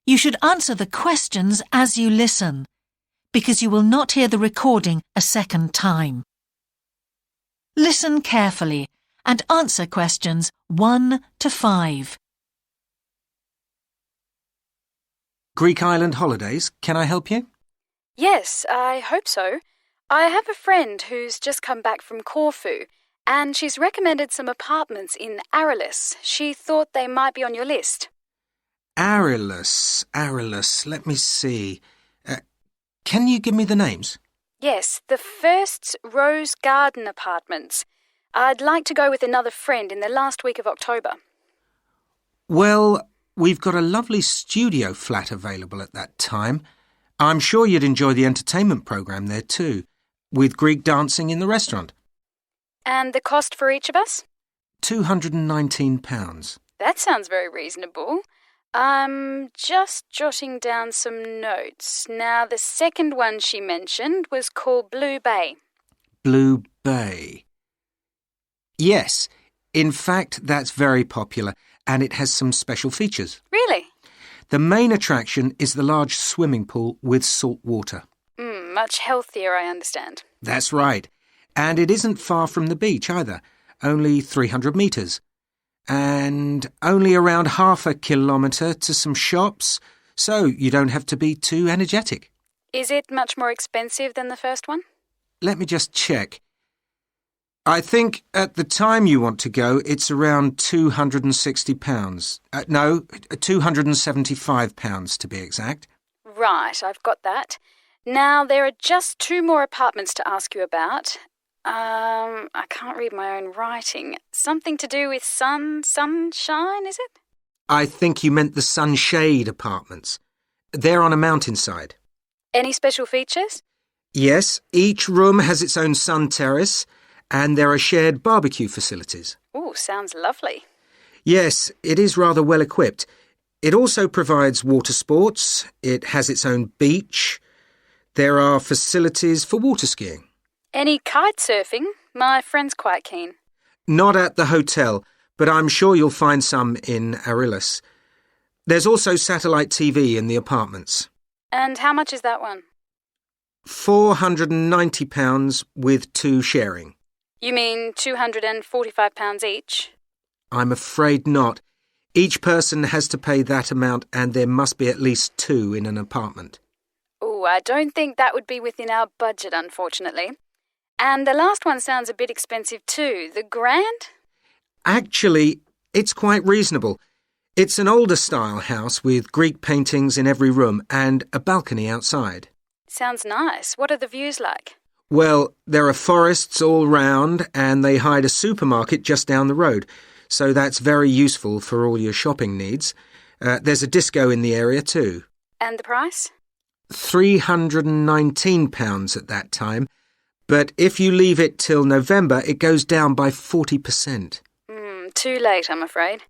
You should answer the questions as you listen, because you will not hear the recording a second time. Listen carefully and answer questions 1 to 5. Greek Island holidays, can I help you? Yes, I hope so. I have a friend who's just come back from Corfu, and she's recommended some apartments in Arelis. She thought they might be on your list. Arelis, let me see. Can you give me the names? Yes, the first's Rose Garden Apartments. I'd like to go with another friend in the last week of October. Well, we've got a lovely studio flat available at that time. I'm sure you'd enjoy the entertainment programme there too, with Greek dancing in the restaurant. And the cost for each of us? £219. That sounds very reasonable. I'm just jotting down some notes. Now, the second one she mentioned was called Blue Bay. Blue Bay. Yes, in fact, that's very popular, and it has some special features. Really? The main attraction is the large swimming pool with salt water. Much healthier, I understand. That's right. And it isn't far from the beach either, only 300 metres. And only around half a kilometre to some shops, so you don't have to be too energetic. Is it much more expensive than the first one? Let me just check. I think at the time you want to go, it's around £260. No, £275 to be exact. Right, I've got that. Now, there are just 2 more apartments to ask you about. I can't read my own writing. Something to do with sunshine, is it? I think you meant the Sunshade Apartments. They're on a mountainside. Any special features? Yes, each room has its own sun terrace, and there are shared barbecue facilities. Ooh, sounds lovely. Yes, it is rather well equipped. It also provides water sports. It has its own beach. There are facilities for water skiing. Any kite surfing? My friend's quite keen. Not at the hotel, but I'm sure you'll find some in Arelis. There's also satellite TV in the apartments. And how much is that one? £490 with 2 sharing. You mean £245 each? I'm afraid not. Each person has to pay that amount, and there must be at least 2 in an apartment. Oh, I don't think that would be within our budget, unfortunately. And the last one sounds a bit expensive too. The Grand? Actually, it's quite reasonable. It's an older style house with Greek paintings in every room and a balcony outside. Sounds nice. What are the views like? Well, there are forests all round, and they hide a supermarket just down the road, so that's very useful for all your shopping needs. There's a disco in the area too. And the price? £319 at that time, but if you leave it till November, it goes down by 40%. Too late, I'm afraid.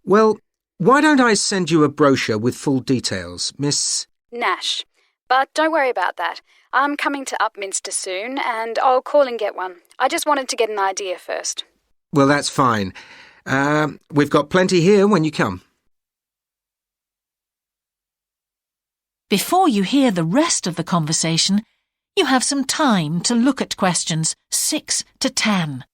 Well, why don't I send you a brochure with full details, Miss... Nash. But don't worry about that. I'm coming to Upminster soon, and I'll call and get one. I just wanted to get an idea first. Well, that's fine. We've got plenty here when you come. Before you hear the rest of the conversation, you have some time to look at questions 6 to 10.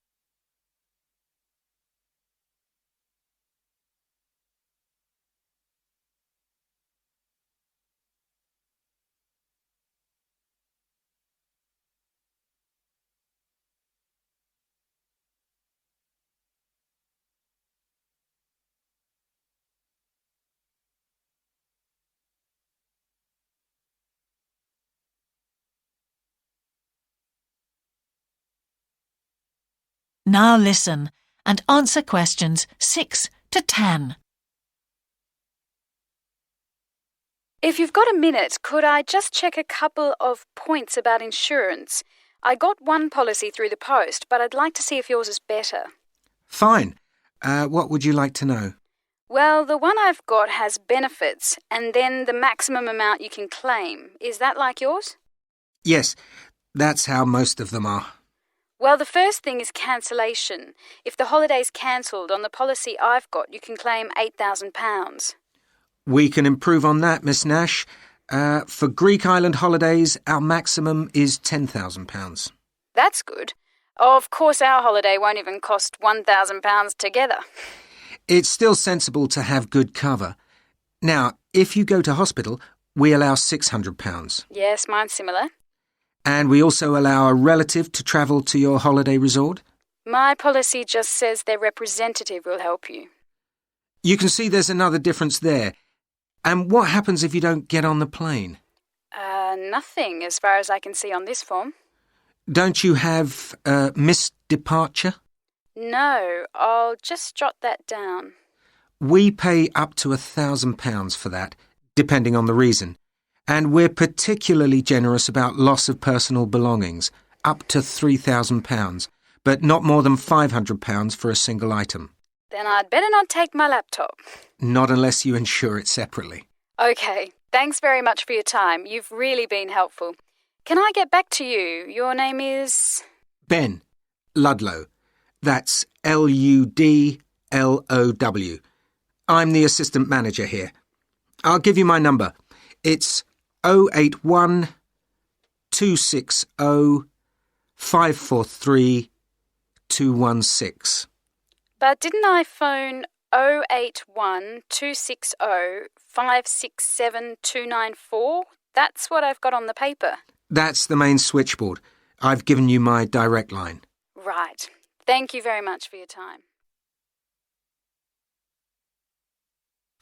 Now listen and answer questions 6 to 10. If you've got a minute, could I just check a couple of points about insurance? I got one policy through the post, but I'd like to see if yours is better. Fine. What would you like to know? Well, the one I've got has benefits, and then the maximum amount you can claim. Is that like yours? Yes, that's how most of them are. Well, the first thing is cancellation. If the holiday's cancelled on the policy I've got, you can claim £8,000. We can improve on that, Miss Nash. For Greek island holidays, our maximum is £10,000. That's good. Of course, our holiday won't even cost £1,000 together. It's still sensible to have good cover. Now, if you go to hospital, we allow £600. Yes, mine's similar. And we also allow a relative to travel to your holiday resort. My policy just says their representative will help you. You can see there's another difference there. And what happens if you don't get on the plane? Nothing, as far as I can see on this form. Don't you have missed departure? No, I'll just jot that down. We pay up to £1,000 for that, depending on the reason. And we're particularly generous about loss of personal belongings, up to £3,000, but not more than £500 for a single item. Then I'd better not take my laptop. Not unless you insure it separately. OK, thanks very much for your time. You've really been helpful. Can I get back to you? Your name is... Ben Ludlow. That's Ludlow. I'm the assistant manager here. I'll give you my number. It's 081 260 543 216. But didn't I phone 081 260 567 294? That's what I've got on the paper. That's the main switchboard. I've given you my direct line. Right. Thank you very much for your time.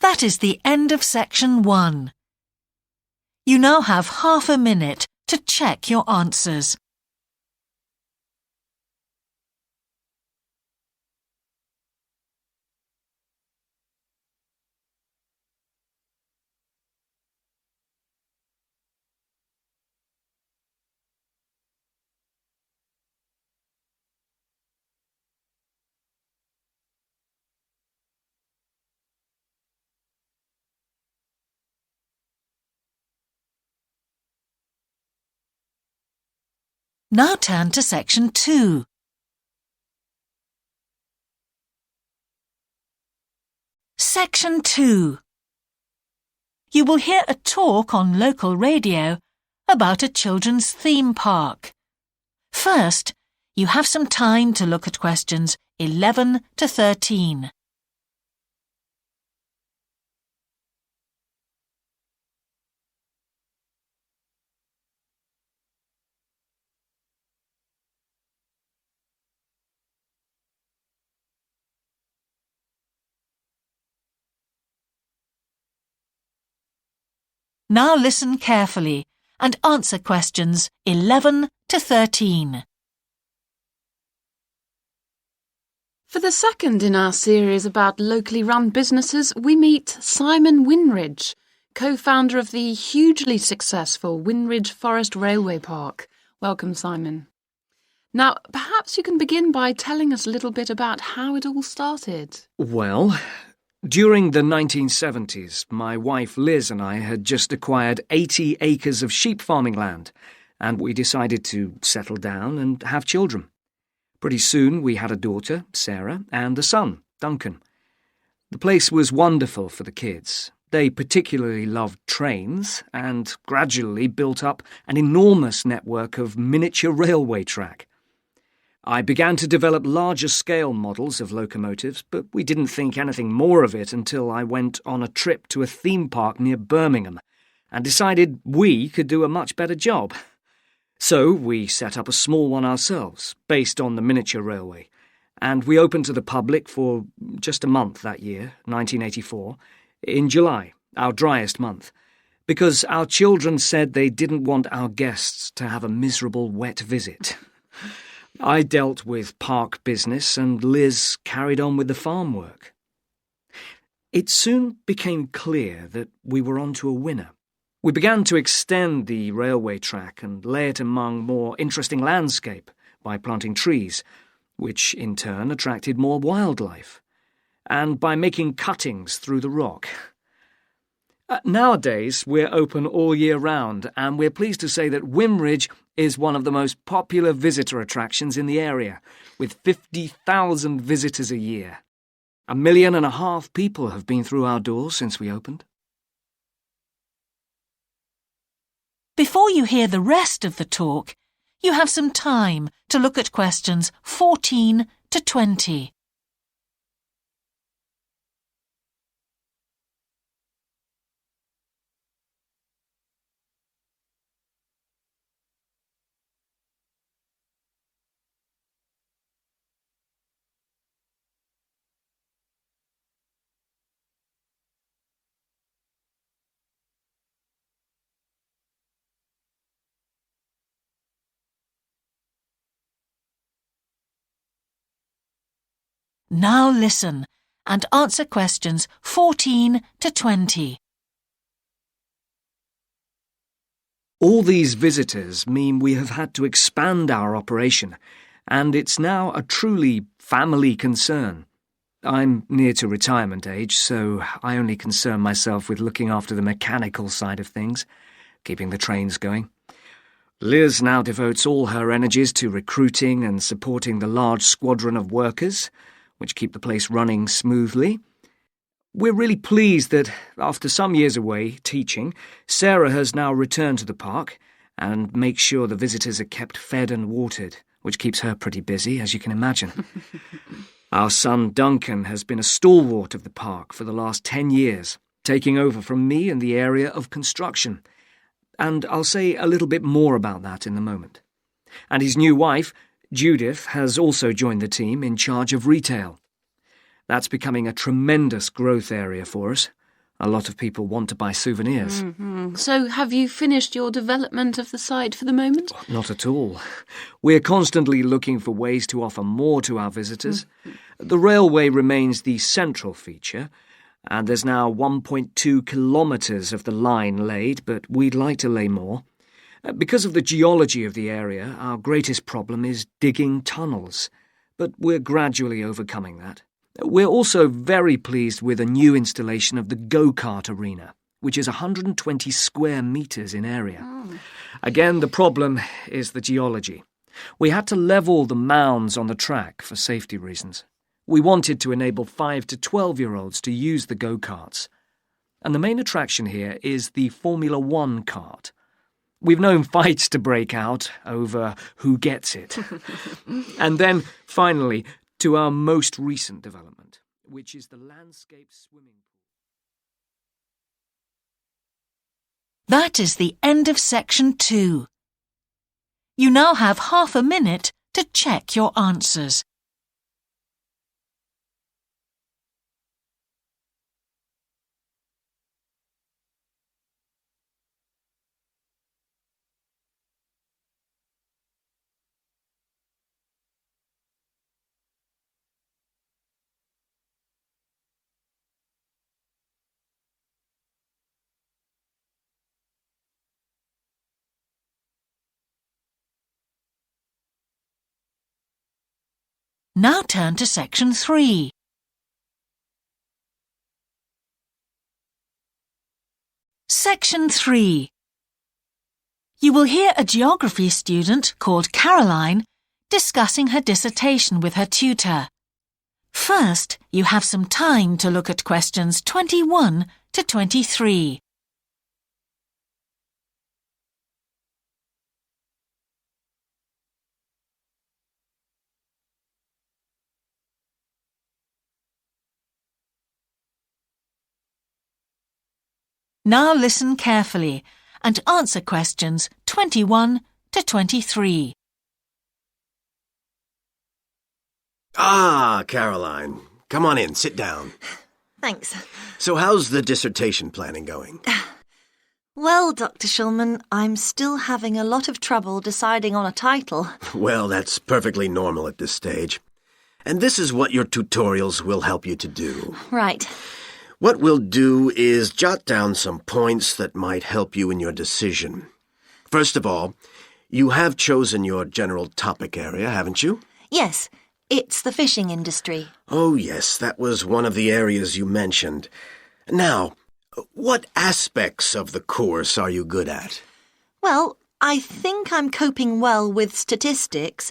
That is the end of section 1. You now have half a minute to check your answers. Now turn to section 2. Section 2. You will hear a talk on local radio about a children's theme park. First, you have some time to look at questions 11 to 13. Now listen carefully and answer questions 11 to 13. For the second in our series about locally run businesses, we meet Simon Winridge, co-founder of the hugely successful Winridge Forest Railway Park. Welcome, Simon. Now, perhaps you can begin by telling us a little bit about how it all started. Well, during the 1970s, my wife Liz and I had just acquired 80 acres of sheep farming land, and we decided to settle down and have children. Pretty soon we had a daughter, Sarah, and a son, Duncan. The place was wonderful for the kids. They particularly loved trains and gradually built up an enormous network of miniature railway track. I began to develop larger-scale models of locomotives, but we didn't think anything more of it until I went on a trip to a theme park near Birmingham and decided we could do a much better job. So we set up a small one ourselves, based on the miniature railway, and we opened to the public for just a month that year, 1984, in July, our driest month, because our children said they didn't want our guests to have a miserable wet visit. I dealt with park business and Liz carried on with the farm work. It soon became clear that we were onto a winner. We began to extend the railway track and lay it among more interesting landscape by planting trees, which in turn attracted more wildlife, and by making cuttings through the rock. Nowadays, we're open all year round, and we're pleased to say that Winridge is one of the most popular visitor attractions in the area, with 50,000 visitors a year. 1.5 million people have been through our doors since we opened. Before you hear the rest of the talk, you have some time to look at questions 14 to 20. Now listen and answer questions 14 to 20. All these visitors mean we have had to expand our operation, and it's now a truly family concern. I'm near to retirement age, so I only concern myself with looking after the mechanical side of things, keeping the trains going. Liz now devotes all her energies to recruiting and supporting the large squadron of workers, which keep the place running smoothly. We're really pleased that, after some years away teaching, Sarah has now returned to the park and makes sure the visitors are kept fed and watered, which keeps her pretty busy, as you can imagine. Our son Duncan has been a stalwart of the park for the last 10 years, taking over from me in the area of construction. And I'll say a little bit more about that in a moment. And his new wife, Judith, has also joined the team in charge of retail. That's becoming a tremendous growth area for us. A lot of people want to buy souvenirs. Mm-hmm. So have you finished your development of the site for the moment? Not at all. We're constantly looking for ways to offer more to our visitors. The railway remains the central feature, and there's now 1.2 kilometres of the line laid, but we'd like to lay more. Because of the geology of the area, our greatest problem is digging tunnels, but we're gradually overcoming that. We're also very pleased with a new installation of the go-kart arena, which is 120 square metres in area. Again, the problem is the geology. We had to level the mounds on the track for safety reasons. We wanted to enable 5 to 12-year-olds to use the go-karts. And the main attraction here is the Formula One kart. We've known fights to break out over who gets it. And then, finally, to our most recent development, which is the landscape swimming pool. That is the end of section 2. You now have half a minute to check your answers. Now turn to section 3. Section 3. You will hear a geography student called Caroline discussing her dissertation with her tutor. First, you have some time to look at questions 21 to 23. Now listen carefully and answer questions 21 to 23. Ah, Caroline. Come on in, sit down. Thanks. So how's the dissertation planning going? Well, Dr. Shulman, I'm still having a lot of trouble deciding on a title. Well, that's perfectly normal at this stage. And this is what your tutorials will help you to do. Right. What we'll do is jot down some points that might help you in your decision. First of all, you have chosen your general topic area, haven't you? Yes, it's the fishing industry. Oh, yes, that was one of the areas you mentioned. Now, what aspects of the course are you good at? Well, I think I'm coping well with statistics,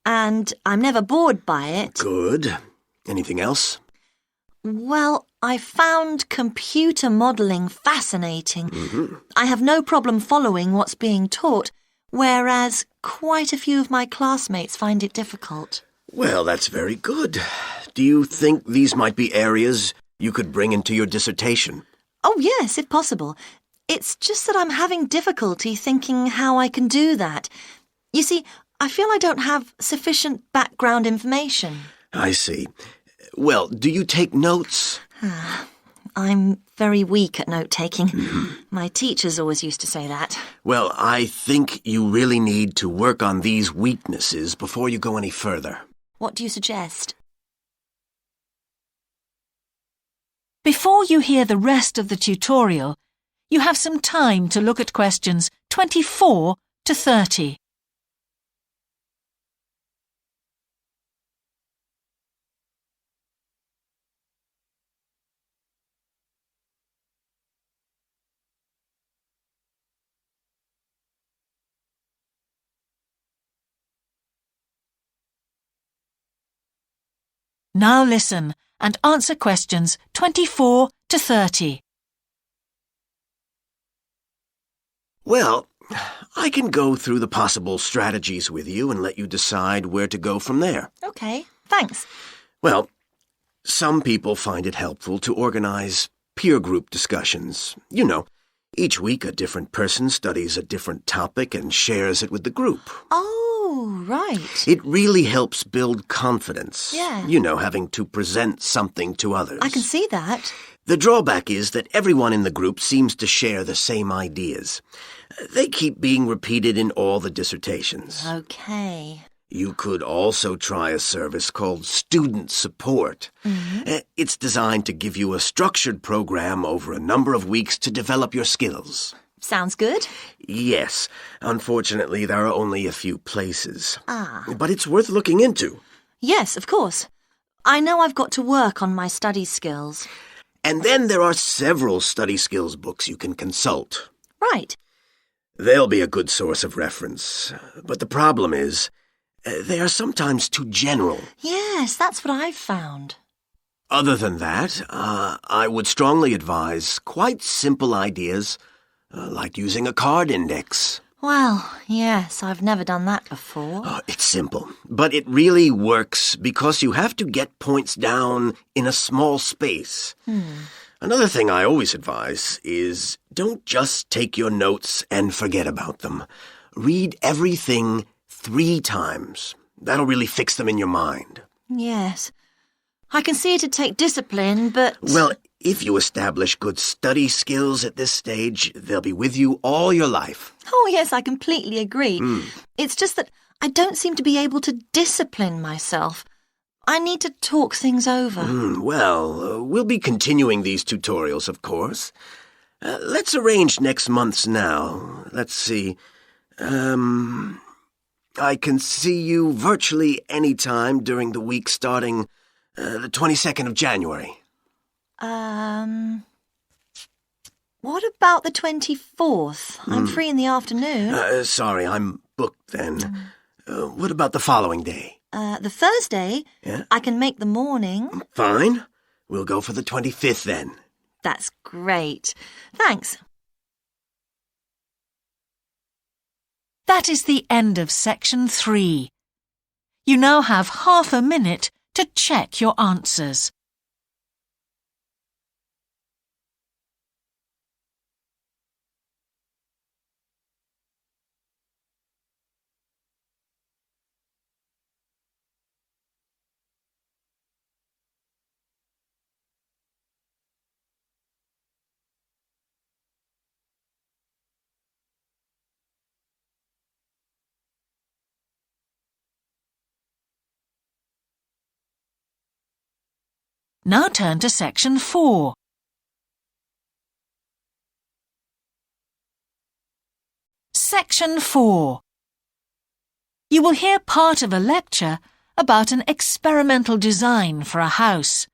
and I'm never bored by it. Good. Anything else? Well, I found computer modelling fascinating. I have no problem following what's being taught, whereas quite a few of my classmates find it difficult. Well, that's very good. Do you think these might be areas you could bring into your dissertation? Oh, yes, if possible. It's just that I'm having difficulty thinking how I can do that. You see, I feel I don't have sufficient background information. I see. Well, do you take notes? I'm very weak at note-taking. My teachers always used to say that. Well, I think you really need to work on these weaknesses before you go any further. What do you suggest? Before you hear the rest of the tutorial, you have some time to look at questions 24 to 30. Now listen and answer questions 24 to 30. Well, I can go through the possible strategies with you and let you decide where to go from there. Okay, thanks. Well, some people find it helpful to organize peer group discussions. You know, each week a different person studies a different topic and shares it with the group. Oh, right. It really helps build confidence. Yeah. You know, having to present something to others. I can see that. The drawback is that everyone in the group seems to share the same ideas. They keep being repeated in all the dissertations. Okay. You could also try a service called Student Support. It's designed to give you a structured program over a number of weeks to develop your skills. Sounds good. Yes. Unfortunately, there are only a few places. Ah. But it's worth looking into. Yes, of course. I know I've got to work on my study skills. And then there are several study skills books you can consult. Right. They'll be a good source of reference. But the problem is, they are sometimes too general. Yes, that's what I've found. Other than that, I would strongly advise quite simple ideas, like using a card index. Well, yes, I've never done that before. It's simple, but it really works because you have to get points down in a small space. Another thing I always advise is don't just take your notes and forget about them. Read everything 3 times. That'll really fix them in your mind. Yes. I can see it'd take discipline, but... Well, if you establish good study skills at this stage, they'll be with you all your life. Oh, yes, I completely agree. It's just that I don't seem to be able to discipline myself. I need to talk things over. Well, we'll be continuing these tutorials, of course. Let's arrange next month's now. Let's see. I can see you virtually any time during the week starting the 22nd of January. What about the 24th? I'm free in the afternoon. Sorry, I'm booked then. What about the following day? The Thursday? Yeah? I can make the morning. Fine. We'll go for the 25th then. That's great. Thanks. That is the end of section 3. You now have half a minute to check your answers. Now turn to section 4. Section 4. You will hear part of a lecture about an experimental design for a house.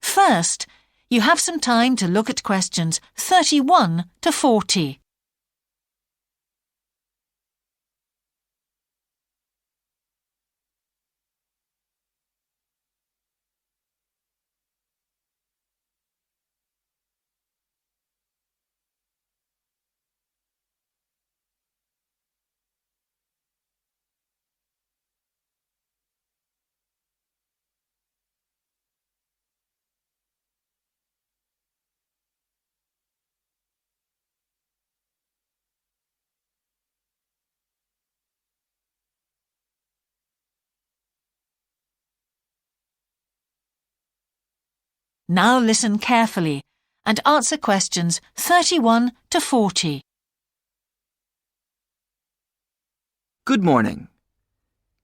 First, you have some time to look at questions 31 to 40. Now listen carefully and answer questions 31 to 40. Good morning.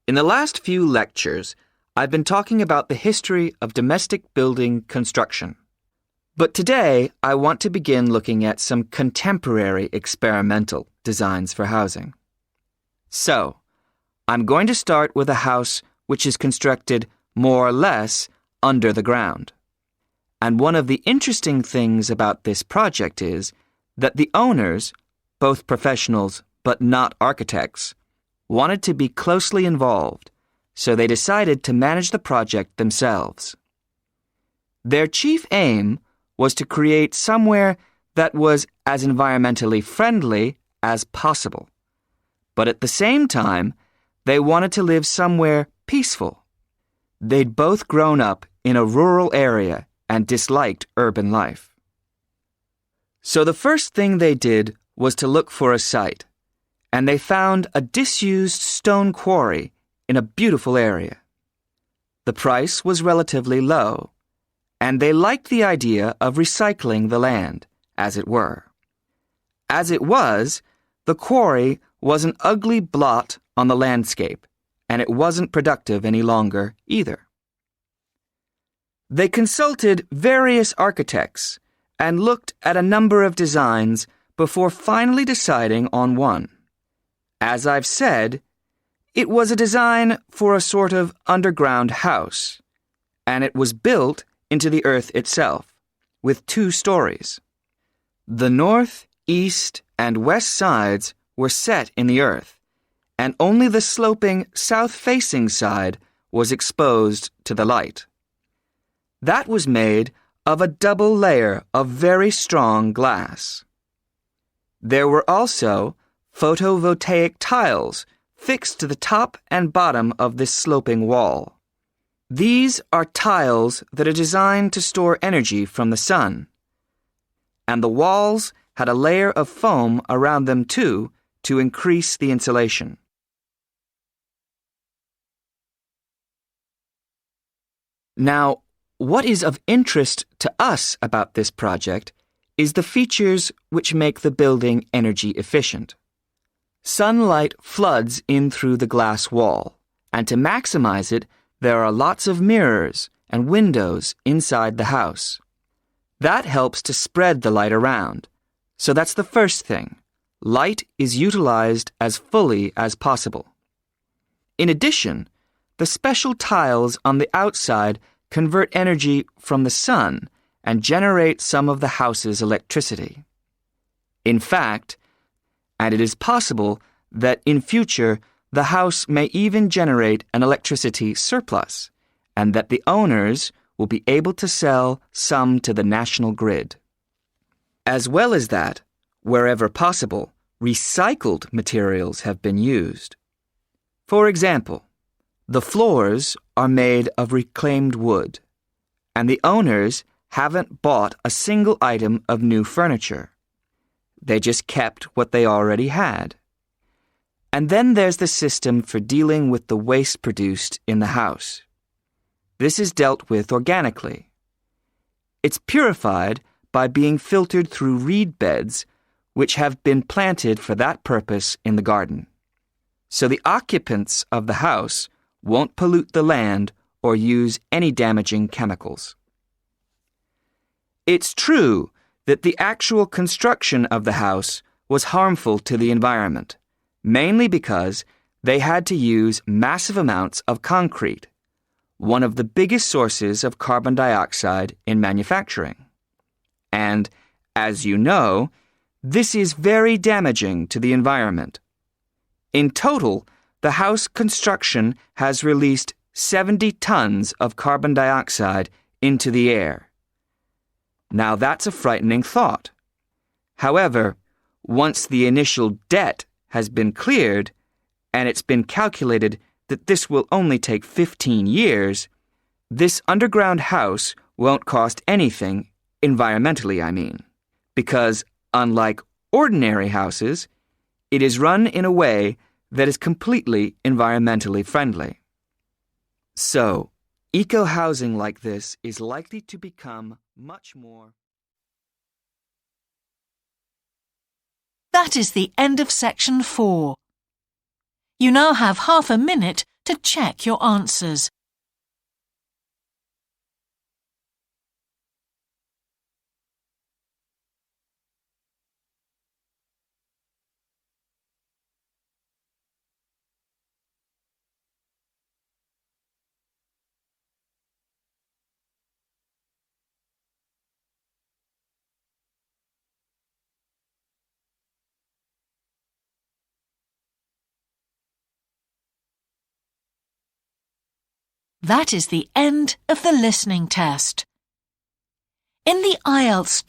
In the last few lectures, I've been talking about the history of domestic building construction. But today, I want to begin looking at some contemporary experimental designs for housing. So, I'm going to start with a house which is constructed more or less under the ground. And one of the interesting things about this project is that the owners, both professionals but not architects, wanted to be closely involved, so they decided to manage the project themselves. Their chief aim was to create somewhere that was as environmentally friendly as possible. But at the same time, they wanted to live somewhere peaceful. They'd both grown up in a rural area and disliked urban life. So the first thing they did was to look for a site, and they found a disused stone quarry in a beautiful area. The price was relatively low, and they liked the idea of recycling the land, as it were. As it was, the quarry was an ugly blot on the landscape, and it wasn't productive any longer either. They consulted various architects and looked at a number of designs before finally deciding on one. As I've said, it was a design for a sort of underground house, and it was built into the earth itself, with 2 stories. The north, east, and west sides were set in the earth, and only the sloping south-facing side was exposed to the light. That was made of a double layer of very strong glass. There were also photovoltaic tiles fixed to the top and bottom of this sloping wall. These are tiles that are designed to store energy from the sun. And the walls had a layer of foam around them too to increase the insulation. Now, what is of interest to us about this project is the features which make the building energy efficient. Sunlight floods in through the glass wall, and to maximize it, there are lots of mirrors and windows inside the house. That helps to spread the light around. So that's the first thing. Light is utilized as fully as possible. In addition, the special tiles on the outside convert energy from the sun and generate some of the house's electricity. In fact, and it is possible that in future the house may even generate an electricity surplus, and that the owners will be able to sell some to the national grid. As well as that, wherever possible, recycled materials have been used. For example, the floors are made of reclaimed wood, and the owners haven't bought a single item of new furniture. They just kept what they already had. And then there's the system for dealing with the waste produced in the house. This is dealt with organically. It's purified by being filtered through reed beds, which have been planted for that purpose in the garden. So the occupants of the house won't pollute the land or use any damaging chemicals. It's true that the actual construction of the house was harmful to the environment, mainly because they had to use massive amounts of concrete, one of the biggest sources of carbon dioxide in manufacturing. And, as you know, this is very damaging to the environment. In total, the house construction has released 70 tons of carbon dioxide into the air. Now that's a frightening thought. However, once the initial debt has been cleared, and it's been calculated that this will only take 15 years, this underground house won't cost anything, environmentally I mean, because unlike ordinary houses, it is run in a way that is completely environmentally friendly. So, Eco-housing like this is likely to become much more. That is the end of section 4. You now have half a minute to check your answers. That is the end of the listening test. In the IELTS